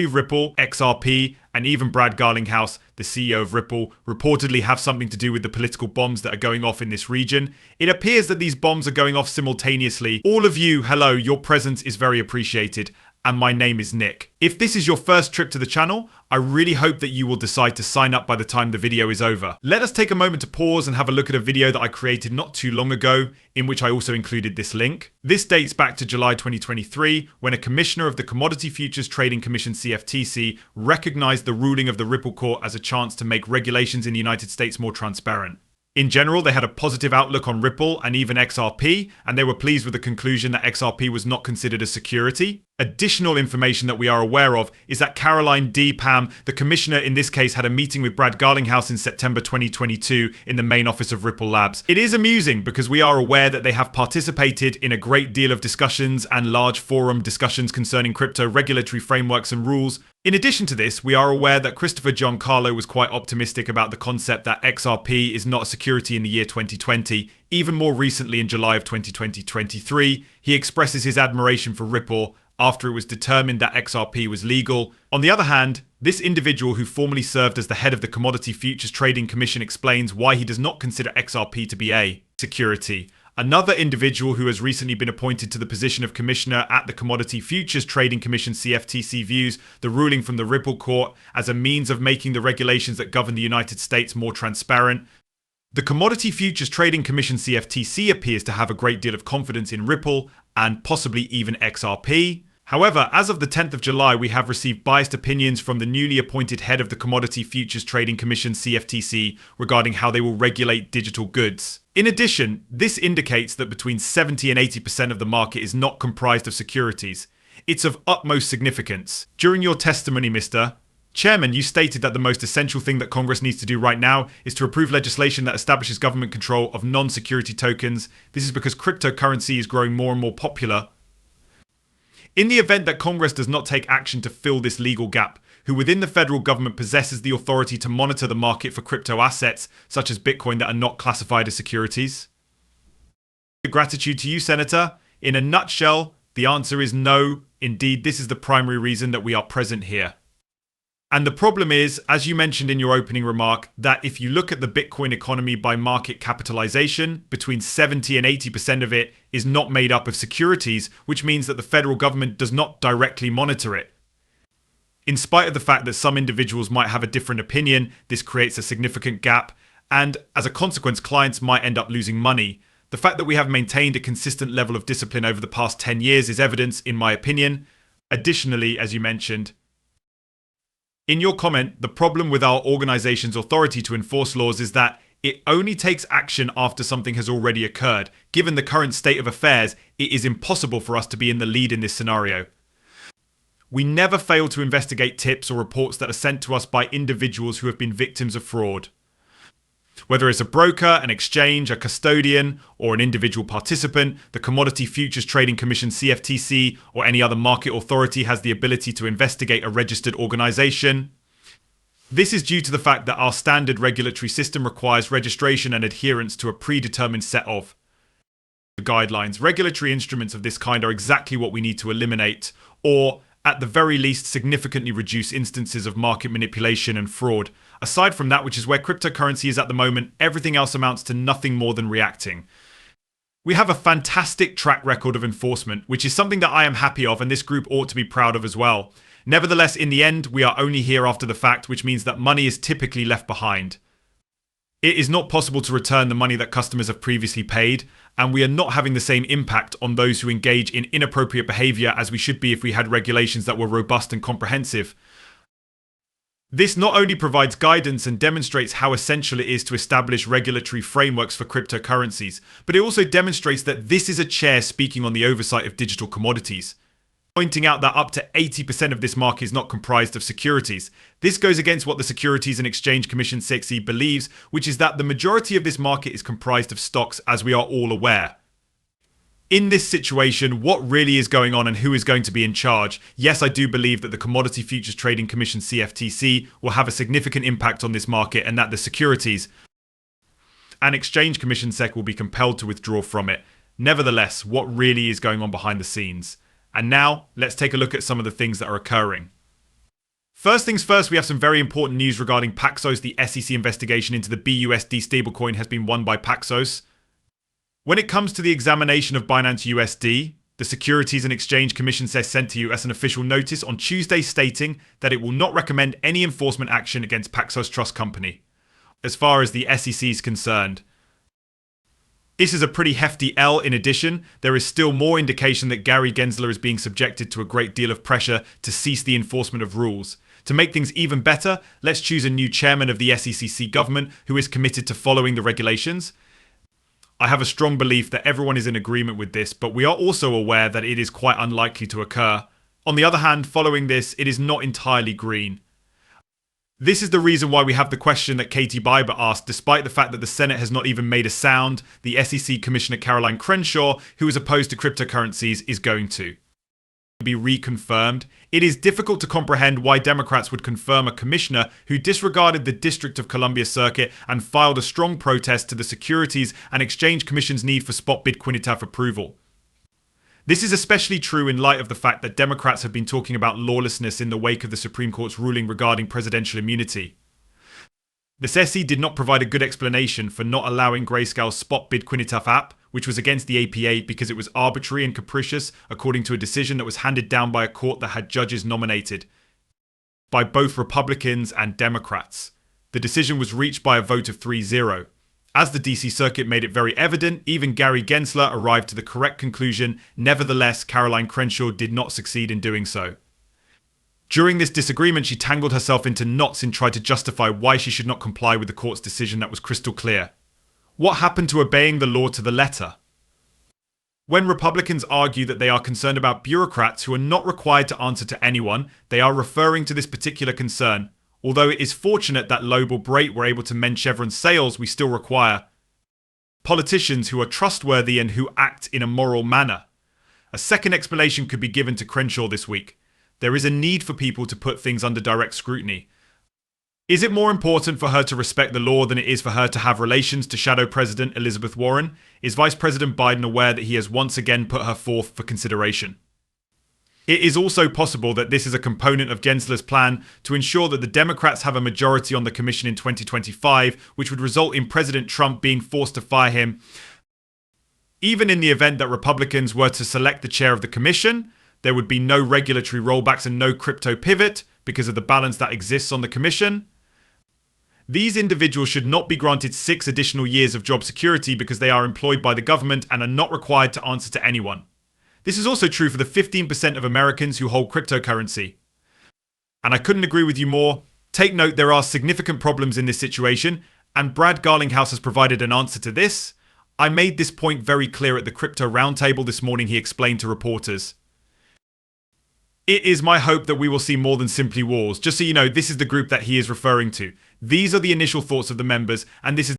Ripple XRP, and even Brad Garlinghouse, the CEO of Ripple, reportedly have something to do with the political bombs that are going off in this region. It appears that these bombs are going off simultaneously. All of you, hello, your presence is very appreciated. And my name is Nick. If this is your first trip to the channel, I really hope that you will decide to sign up by the time the video is over. Let us take a moment to pause and have a look at a video that I created not too long ago, in which I also included this link. This dates back to July 2023, when a commissioner of the Commodity Futures Trading Commission CFTC recognized the ruling of the Ripple Court as a chance to make regulations in the United States more transparent. In general, they had a positive outlook on Ripple and even XRP, and they were pleased with the conclusion that XRP was not considered a security. Additional information that we are aware of is that Caroline D. Pam, the commissioner in this case, had a meeting with Brad Garlinghouse in September 2022 in the main office of Ripple Labs. It is amusing because we are aware that they have participated in a great deal of discussions and large forum discussions concerning crypto regulatory frameworks and rules. In addition to this, we are aware that Christopher John Carlo was quite optimistic about the concept that XRP is not a security in the year 2020. Even more recently, in July of 2023, he expresses his admiration for Ripple after it was determined that XRP was legal. On the other hand, this individual who formerly served as the head of the Commodity Futures Trading Commission explains why he does not consider XRP to be a security. Another individual who has recently been appointed to the position of commissioner at the Commodity Futures Trading Commission CFTC views the ruling from the Ripple Court as a means of making the regulations that govern the United States more transparent. The Commodity Futures Trading Commission CFTC appears to have a great deal of confidence in Ripple and possibly even XRP. However, as of the 10th of July, we have received biased opinions from the newly appointed head of the Commodity Futures Trading Commission CFTC regarding how they will regulate digital goods. In addition, this indicates that between 70 and 80% of the market is not comprised of securities. It's of utmost significance. During your testimony, Mr. Chairman, you stated that the most essential thing that Congress needs to do right now is to approve legislation that establishes government control of non-security tokens. This is because cryptocurrency is growing more and more popular. In the event that Congress does not take action to fill this legal gap, who within the federal government possesses the authority to monitor the market for crypto assets, such as Bitcoin, that are not classified as securities? Gratitude to you, Senator. In a nutshell, the answer is no. Indeed, this is the primary reason that we are present here. And the problem is, as you mentioned in your opening remark, that if you look at the Bitcoin economy by market capitalization, between 70 and 80% of it is not made up of securities, which means that the federal government does not directly monitor it. In spite of the fact that some individuals might have a different opinion, this creates a significant gap, and as a consequence, clients might end up losing money. The fact that we have maintained a consistent level of discipline over the past 10 years is evidence, in my opinion. Additionally, as you mentioned, in your comment, the problem with our organization's authority to enforce laws is that it only takes action after something has already occurred. Given the current state of affairs, it is impossible for us to be in the lead in this scenario. We never fail to investigate tips or reports that are sent to us by individuals who have been victims of fraud. Whether it's a broker, an exchange, a custodian, or an individual participant, the Commodity Futures Trading Commission CFTC or any other market authority has the ability to investigate a registered organization. This is due to the fact that our standard regulatory system requires registration and adherence to a predetermined set of guidelines. Regulatory instruments of this kind are exactly what we need to eliminate, or at the very least significantly reduce instances of market manipulation and fraud. Aside from that, which is where cryptocurrency is at the moment, everything else amounts to nothing more than reacting. We have a fantastic track record of enforcement, which is something that I am happy of, and this group ought to be proud of as well. Nevertheless, in the end, we are only here after the fact, which means that money is typically left behind. It is not possible to return the money that customers have previously paid, and we are not having the same impact on those who engage in inappropriate behavior as we should be if we had regulations that were robust and comprehensive. This not only provides guidance and demonstrates how essential it is to establish regulatory frameworks for cryptocurrencies, but it also demonstrates that this is a chair speaking on the oversight of digital commodities, pointing out that up to 80% of this market is not comprised of securities. This goes against what the Securities and Exchange Commission (SEC) believes, which is that the majority of this market is comprised of stocks, as we are all aware. In this situation, what really is going on and who is going to be in charge? Yes, I do believe that the Commodity Futures Trading Commission CFTC will have a significant impact on this market, and that the Securities and Exchange Commission (SEC) will be compelled to withdraw from it. Nevertheless, what really is going on behind the scenes? And now, let's take a look at some of the things that are occurring. First things first, we have some very important news regarding Paxos. The SEC investigation into the BUSD stablecoin has been won by Paxos. When it comes to the examination of Binance USD, the Securities and Exchange Commission says sent to US an official notice on Tuesday stating that it will not recommend any enforcement action against Paxos Trust Company. As far as the SEC is concerned, this is a pretty hefty L. In addition, there is still more indication that Gary Gensler is being subjected to a great deal of pressure to cease the enforcement of rules. To make things even better, let's choose a new chairman of the SEC government who is committed to following the regulations. I have a strong belief that everyone is in agreement with this, but we are also aware that it is quite unlikely to occur. On the other hand, following this, it is not entirely green. This is the reason why we have the question that Katie Biber asked, despite the fact that the Senate has not even made a sound. The SEC Commissioner Caroline Crenshaw, who is opposed to cryptocurrencies, is going to be reconfirmed. It is difficult to comprehend why Democrats would confirm a commissioner who disregarded the District of Columbia circuit and filed a strong protest to the Securities and Exchange Commission's need for spot Bitcoinitaf approval. This is especially true in light of the fact that Democrats have been talking about lawlessness in the wake of the Supreme Court's ruling regarding presidential immunity. The SEC did not provide a good explanation for not allowing Grayscale's spot Bitcoinitaf app, which was against the APA because it was arbitrary and capricious according to a decision that was handed down by a court that had judges nominated by both Republicans and Democrats. The decision was reached by a vote of 3-0. As the DC Circuit made it very evident, even Gary Gensler arrived to the correct conclusion. Nevertheless, Caroline Crenshaw did not succeed in doing so. During this disagreement, she tangled herself into knots and tried to justify why she should not comply with the court's decision that was crystal clear. What happened to obeying the law to the letter? When Republicans argue that they are concerned about bureaucrats who are not required to answer to anyone, they are referring to this particular concern. Although it is fortunate that Loeb or Brait were able to mend Chevron's sails, we still require politicians who are trustworthy and who act in a moral manner. A second explanation could be given to Crenshaw this week. There is a need for people to put things under direct scrutiny. Is it more important for her to respect the law than it is for her to have relations to Shadow President Elizabeth Warren? Is Vice President Biden aware that he has once again put her forth for consideration? It is also possible that this is a component of Gensler's plan to ensure that the Democrats have a majority on the commission in 2025, which would result in President Trump being forced to fire him. Even in the event that Republicans were to select the chair of the commission, there would be no regulatory rollbacks and no crypto pivot because of the balance that exists on the commission. These individuals should not be granted 6 additional years of job security because they are employed by the government and are not required to answer to anyone. This is also true for the 15% of Americans who hold cryptocurrency. And I couldn't agree with you more. Take note, there are significant problems in this situation, and Brad Garlinghouse has provided an answer to this. I made this point very clear at the Crypto Roundtable this morning, he explained to reporters. It is my hope that we will see more than simply walls. Just so you know, this is the group that he is referring to. These are the initial thoughts of the members, and this is